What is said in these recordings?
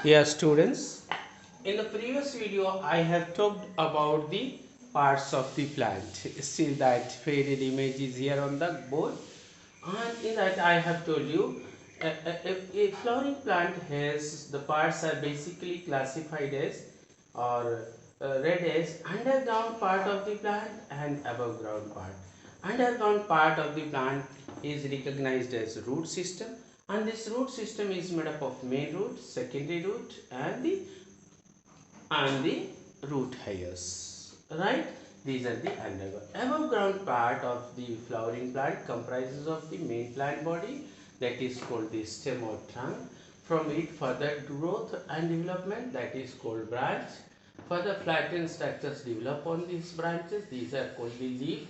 Yes, students. In the previous video, I have talked about the parts of the plant. See that faded image is here on the board, and in that I have told you a flowering plant has the parts are basically classified as or read as underground part of the plant and above ground part. Underground part of the plant is recognized as root system, and this root system is made up of main root, secondary root, and the root hairs, right? These are the underground. Above ground part of the flowering plant comprises of the main plant body, that is called the stem or trunk. From it further growth and development, that is called branch. Further flattened structures develop on these branches, these are called the leaf.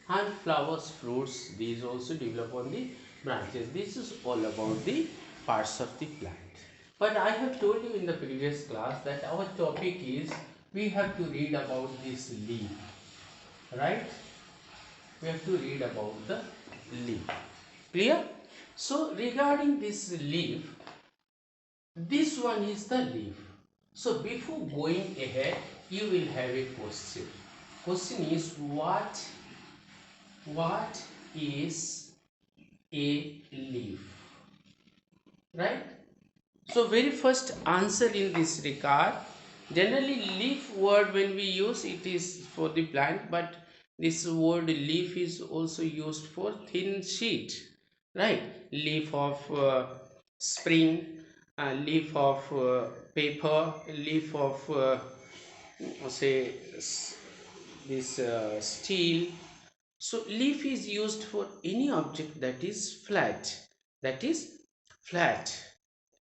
And flowers, fruits, these also develop on the branches. This is all about the parts of the plant. But I have told you in the previous class that our topic is we have to read about this leaf, right? We have to read about the leaf. Clear? So regarding this leaf, this one is the leaf. So before going ahead, you will have a question. Question is what is a leaf? Right? So very first answer in this regard, generally leaf word when we use it is for the plant, but this word leaf is also used for thin sheet, right? Leaf of spring, leaf of paper, leaf of say this steel. So leaf is used for any object that is flat,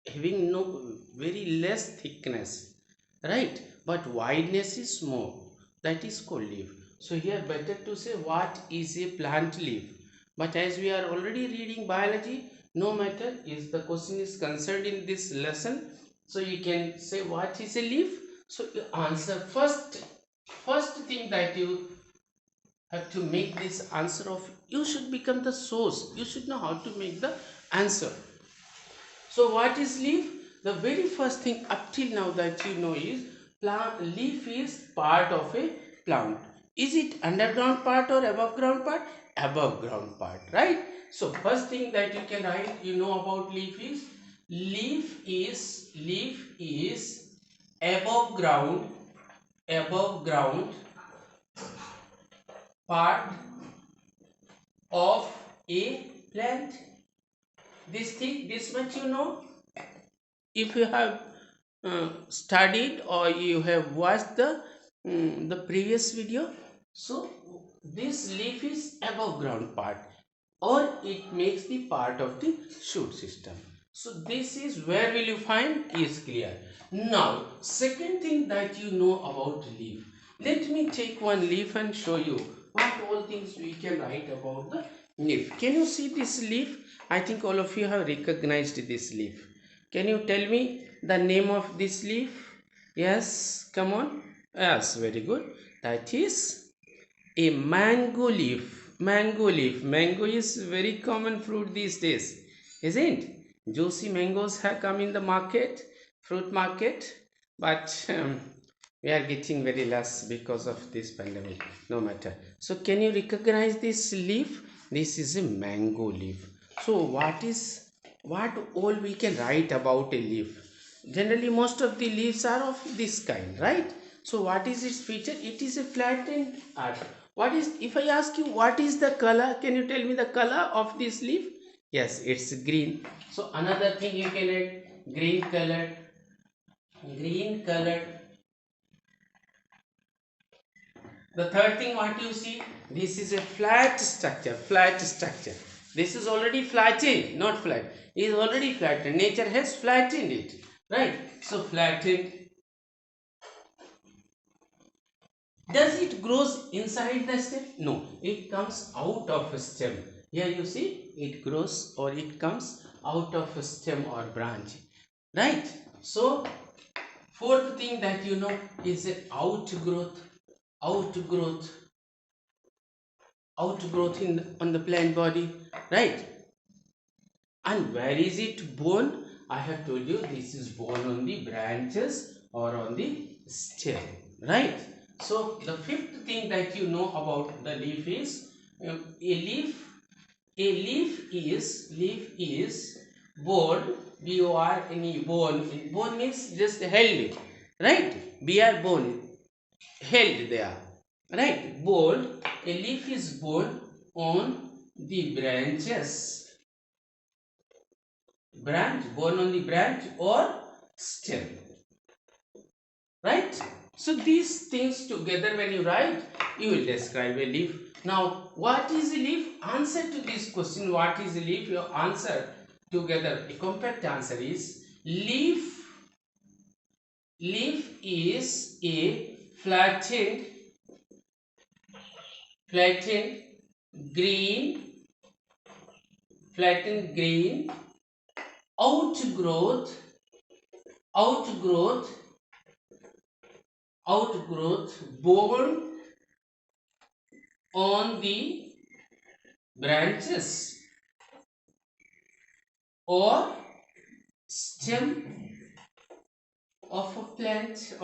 having no very less thickness, right? But wideness is more, that is called leaf. So here better to say what is a plant leaf. But as we are already reading biology, no matter is the question is concerned in this lesson, so you can say what is a leaf. So you answer first thing that you have to make this answer of, you should become the source, you should know how to make the answer. So what is leaf? The very first thing up till now that you know is plant leaf is part of a plant. Is it underground part or above ground part? Above ground part, right? So first thing that you can write, you know about leaf is leaf is above ground part of a plant. This thing, this much you know. If you have studied or you have watched the previous video, so this leaf is above ground part, or it makes the part of the shoot system. So this is where will you find is clear. Now second thing that you know about leaf, let me take one leaf and show you what all things we can write about the leaf. Can you see this leaf? I think all of you have recognized this leaf. Can you tell me the name of this leaf? Yes, come on. Yes, very good. That is a mango leaf. Mango leaf. Mango is very common fruit these days, isn't? Juicy mangoes have come in the market, fruit market, but we are getting very less because of this pandemic. No matter. So, can you recognize this leaf? This is a mango leaf. So, what all we can write about a leaf? Generally most of the leaves are of this kind, right? So what is its feature? It is a flattened art. What is, if I ask you what is the color, can you tell me the color of this leaf? Yes, it's green. So another thing you can add, green colored. The third thing what you see, this is a flat structure. This is already flattened, not flat. It is already flattened. Nature has flattened it, right? So flattened. Does it grows inside the stem? No, it comes out of a stem. Here you see, it grows or it comes out of a stem or branch, right? So fourth thing that you know is an outgrowth in on the plant body, right? And where is it born? I have told you this is borne on the branches or on the stem, right? So the fifth thing that you know about the leaf is a leaf. A leaf is borne. B-O-R-N-E, borne. Borne means just held, right? B-R borne, held there, right? Borne. A leaf is borne on the borne on the branch or stem, right? So these things together, when you write, you will describe a leaf. Now what is a leaf? Answer to this question, what is a leaf? Your answer together, a compact answer is leaf is a flattened green outgrowth outgrowth borne on the branches or stem of a plant,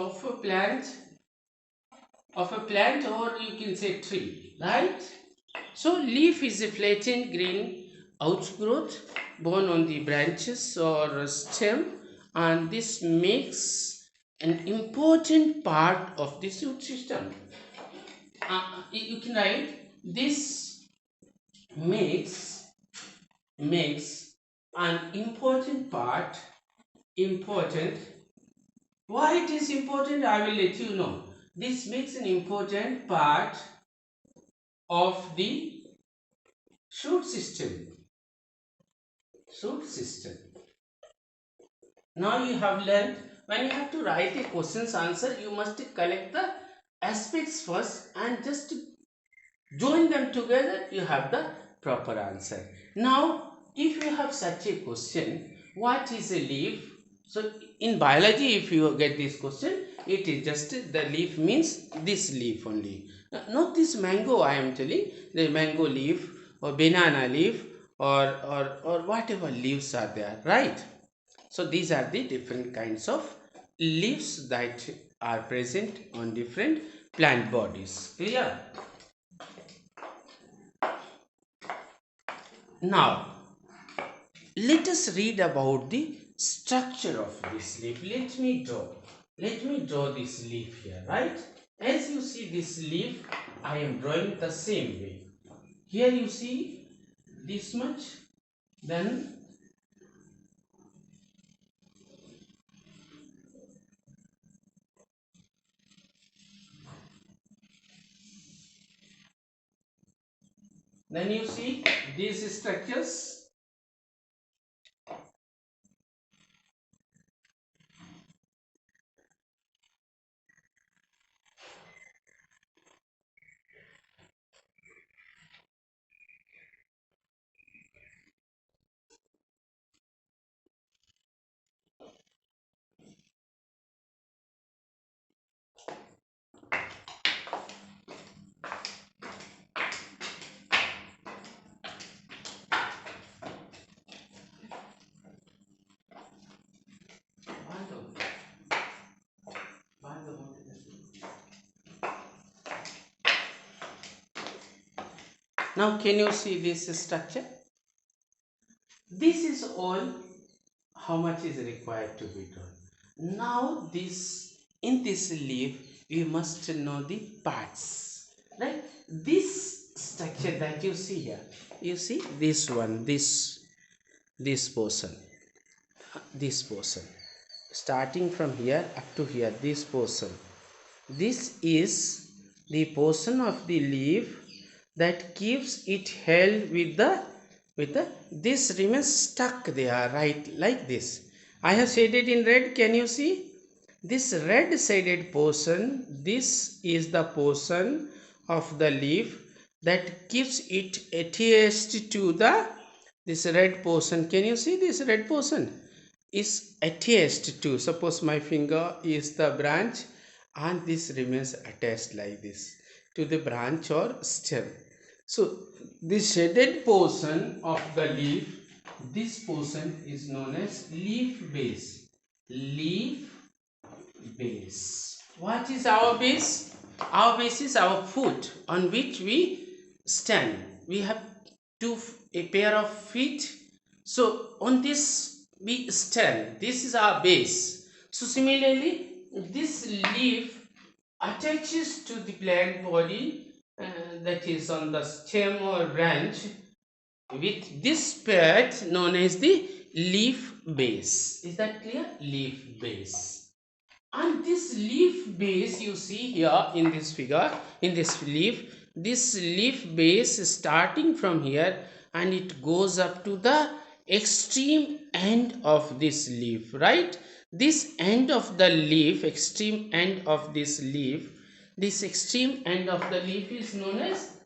or you can say tree, right? So leaf is a flattened green outgrowth borne on the branches or stem, and this makes an important part of the root system. You can write this makes an important part. Why it is important, I will let you know. This makes an important part of the shoot system. Now you have learned, when you have to write a question's answer, you must collect the aspects first and just join them together, you have the proper answer. Now if you have such a question, what is a leaf? So in biology, if you get this question, it is just the leaf means this leaf only, not this mango. I am telling the mango leaf or banana leaf or whatever leaves are there, right? So these are the different kinds of leaves that are present on different plant bodies. Clear? Now let us read about the structure of this leaf. Let me draw this leaf here, right? As you see this leaf, I am drawing the same way. Here you see this much, then you see these structures. Now can you see this structure? This is all how much is required to be drawn. Now in this leaf we must know the parts, right? This structure that you see here, you see this one, this portion, starting from here up to here, this portion, this is the portion of the leaf that keeps it held with the this remains stuck there, right? Like this. I have shaded in red. Can you see this red shaded portion? This is the portion of the leaf that keeps it attached to the this red portion. Can you see this red portion is attached to, suppose my finger is the branch and this remains attached like this to the branch or stem. So this shaded portion of the leaf this portion is known as leaf base. Leaf base. What is our base? Our base is our foot on which we stand. We have a pair of feet. So on this we stand. This is our base. So similarly, this leaf attaches to the plant body that is on the stem or branch with this part known as the leaf base. Is that clear? Leaf base. And this leaf base you see here in this figure, in this leaf base is starting from here and it goes up to the extreme end of this leaf, right? This end of the leaf, extreme end of this leaf, this extreme end of the leaf is known as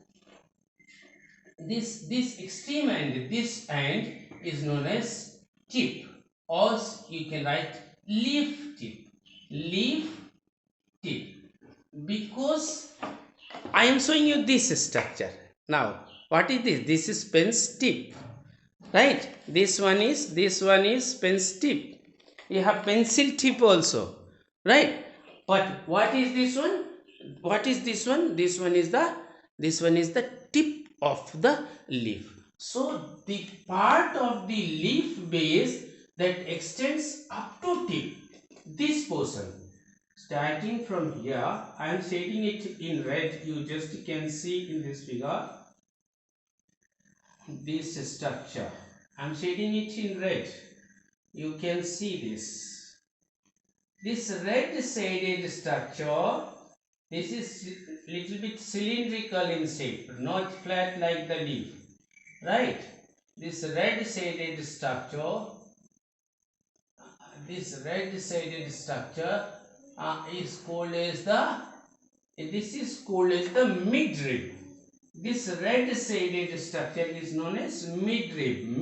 this extreme end, this end is known as tip, or you can write leaf tip. Leaf tip, because I am showing you this structure. Now what is this? This is pen's tip, right? This one is pen's tip. You have pencil tip also, right? But what is this one? What is this one? This one is the tip of the leaf. So the part of the leaf base that extends up to tip, this portion, starting from here, I am shading it in red. You just can see in this figure this structure. I am shading it in red. You can see this red shaded structure. This is little bit cylindrical in shape, not flat like the leaf, right? This red shaded structure, is called as the midrib. This red shaded structure is known as midrib.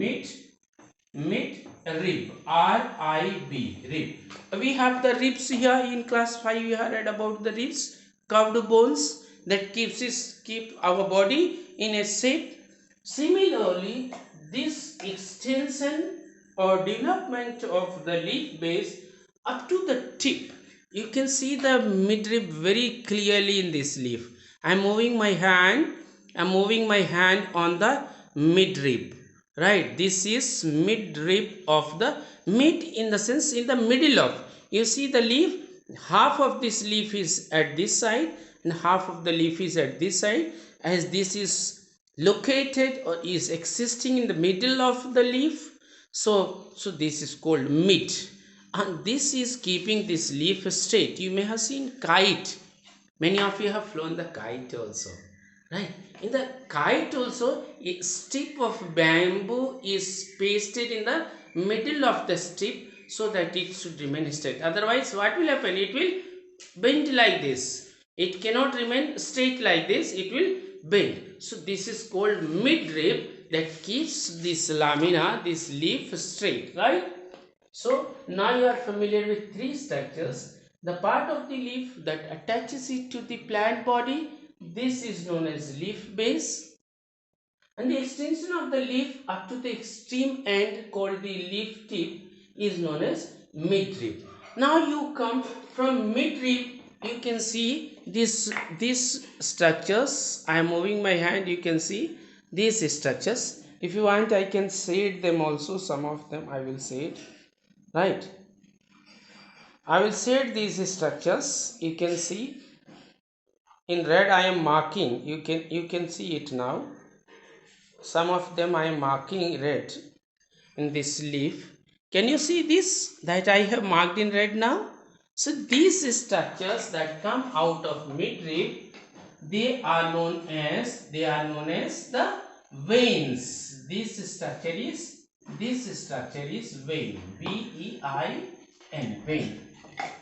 Midrib, R-I-B, rib. We have the ribs here in class 5. We have read about the ribs, curved bones that keep our body in a shape. Similarly, this extension or development of the leaf base up to the tip, you can see the midrib very clearly in this leaf. I am moving my hand on the midrib, right? This is midrib of the mid, in the sense in the middle of, you see the leaf, half of this leaf is at this side and half of the leaf is at this side, as this is located or is existing in the middle of the leaf. So this is called mid, and this is keeping this leaf straight. You may have seen kite. Many of you have flown the kite also, right? In the kite also, a strip of bamboo is pasted in the middle of the strip so that it should remain straight. Otherwise, what will happen? It will bend like this. It cannot remain straight like this. It will bend. So this is called midrib, that keeps this lamina, this leaf straight, right? So now you are familiar with three structures. The part of the leaf that attaches it to the plant body, this is known as leaf base, and the extension of the leaf up to the extreme end called the leaf tip is known as midrib. Now you come from midrib, you can see these structures. I am moving my hand, you can see these structures. If you want, I can shade them also. Some of them I will shade, right? I will shade these structures. You can see in red I am marking. You can see it now. Some of them I am marking red in this leaf. Can you see this that I have marked in red now? So these structures that come out of midrib, they are known as the veins. This structure is vein. V-E-I-N, vein.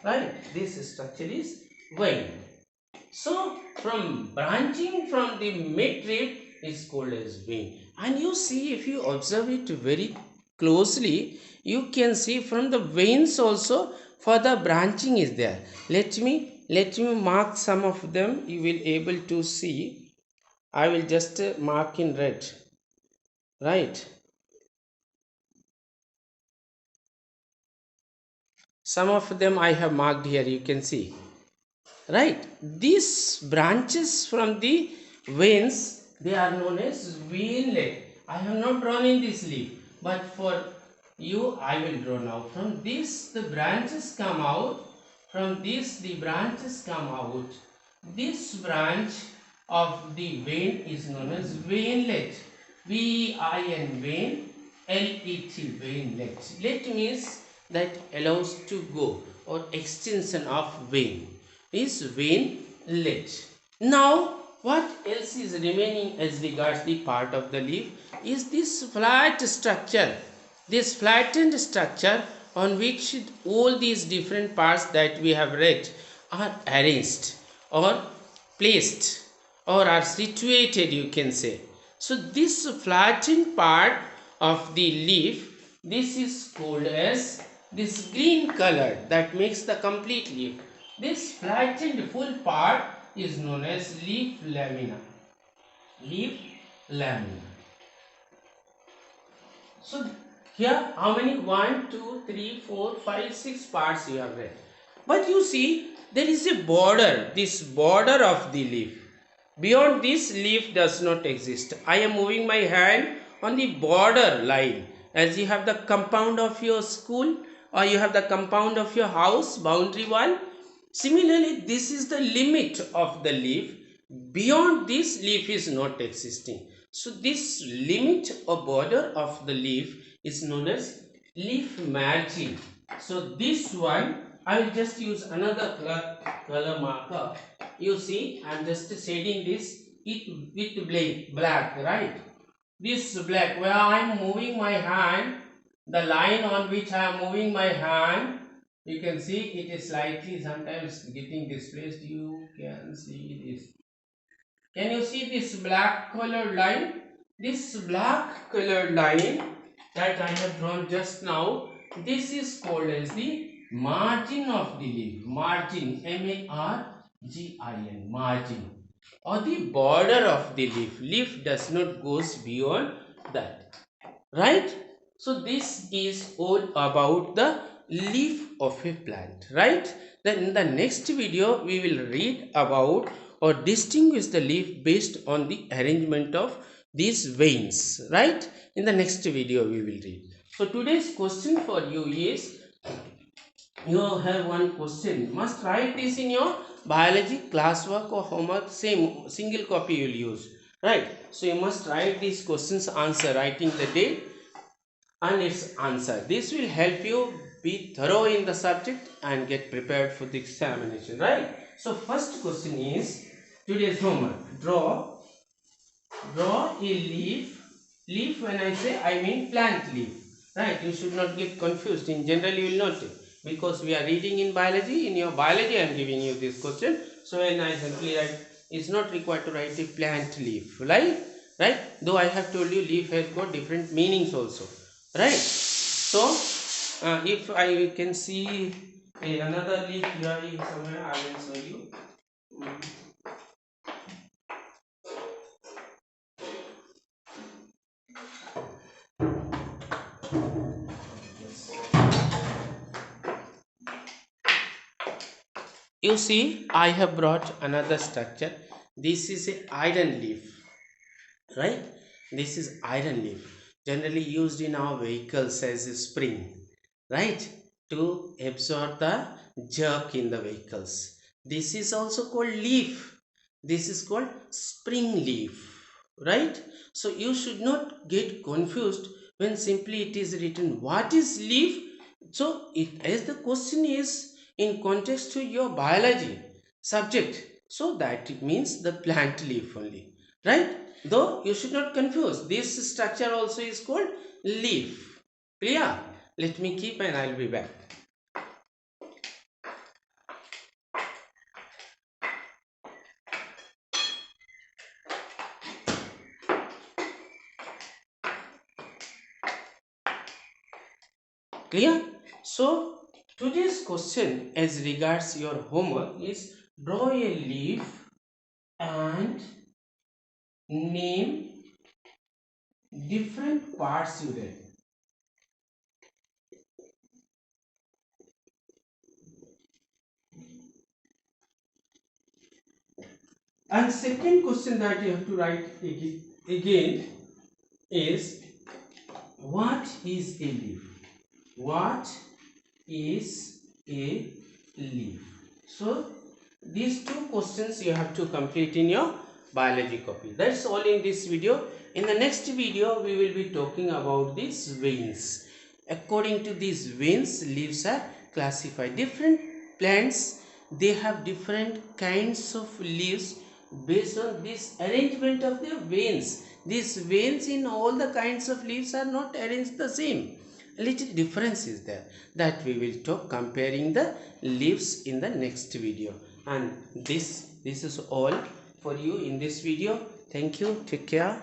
Right? This structure is vein. So from branching from the midrib is called as vein. And you see, if you observe it very closely, you can see from the veins also further branching is there. Let me mark some of them. You will able to see. I will just mark in red, right? Some of them I have marked here, you can see, right? These branches from the veins, they are known as veinlet. I have not drawn in this leaf, but for you I will draw now. From this the branches come out, from this the branches come out. This branch of the vein is known as veinlet. V-E-I-N, vein, L-E-T, veinlet. Let means that allows to go, or extension of vein is veinlet. Now what else is remaining as regards the part of the leaf is this flat structure, this flattened structure on which all these different parts that we have read are arranged or placed or are situated, you can say. So this flattened part of the leaf, this is called as this green color that makes the complete leaf. This flattened full part is known as leaf lamina. Leaf lamina. So here how many? 1, 2, 3, 4, 5, 6 parts you have read. But you see there is a border, this border of the leaf. Beyond this, leaf does not exist. I am moving my hand on the border line, as you have the compound of your school or you have the compound of your house, boundary wall. Similarly, this is the limit of the leaf. Beyond this, leaf is not existing. So this limit or border of the leaf is known as leaf margin. So this one, I will just use another color marker. You see, I am just shading this with black, right? This black, where I am moving my hand, the line on which I am moving my hand, you can see it is slightly sometimes getting displaced. You can see this. Can you see this black colored line? This black colored line that I have drawn just now, this is called as the margin of the leaf. Margin, M-A-R-G-I-N, margin, or the border of the leaf. Leaf does not goes beyond that, right? So this is all about the leaf of a plant, right? Then in the next video we will read about or distinguish the leaf based on the arrangement of these veins, right? In the next video we will read. So today's question for you is, you have one question, must write this in your biology classwork or homework, same single copy you will use, right? So you must write these questions answer, writing the date and its answer. This will help you be thorough in the subject and get prepared for the examination, right? So first question is today's homework. Draw a leaf. Leaf, when I say, I mean plant leaf, right? You should not get confused. In general you will not, because we are reading in biology. In your biology I am giving you this question. So when I simply write, it's not required to write a plant leaf, right? Though I have told you leaf has got different meanings also, right? So if I can see another leaf here somewhere, I will show you. You see, I have brought another structure. This is a iron leaf, right? This is iron leaf, generally used in our vehicles as a spring, right, to absorb the jerk in the vehicles. This is also called leaf. This is called spring leaf, right? So you should not get confused when simply it is written what is leaf. So it, as the question is in context to your biology subject, so that it means the plant leaf only, right? Though you should not confuse, this structure also is called leaf. Clear? Let me keep and I'll be back. Clear? So today's question as regards your homework is, draw a leaf and name different parts you read. And second question that you have to write again is, what is a leaf? What is a leaf? So these two questions you have to complete in your biology copy. That's all in this video. In the next video we will be talking about these veins. According to these veins, leaves are classified. Different plants, they have different kinds of leaves based on this arrangement of their veins. These veins in all the kinds of leaves are not arranged the same. A little difference is there, that we will talk comparing the leaves in the next video. And this is all for you in this video. Thank you. Take care.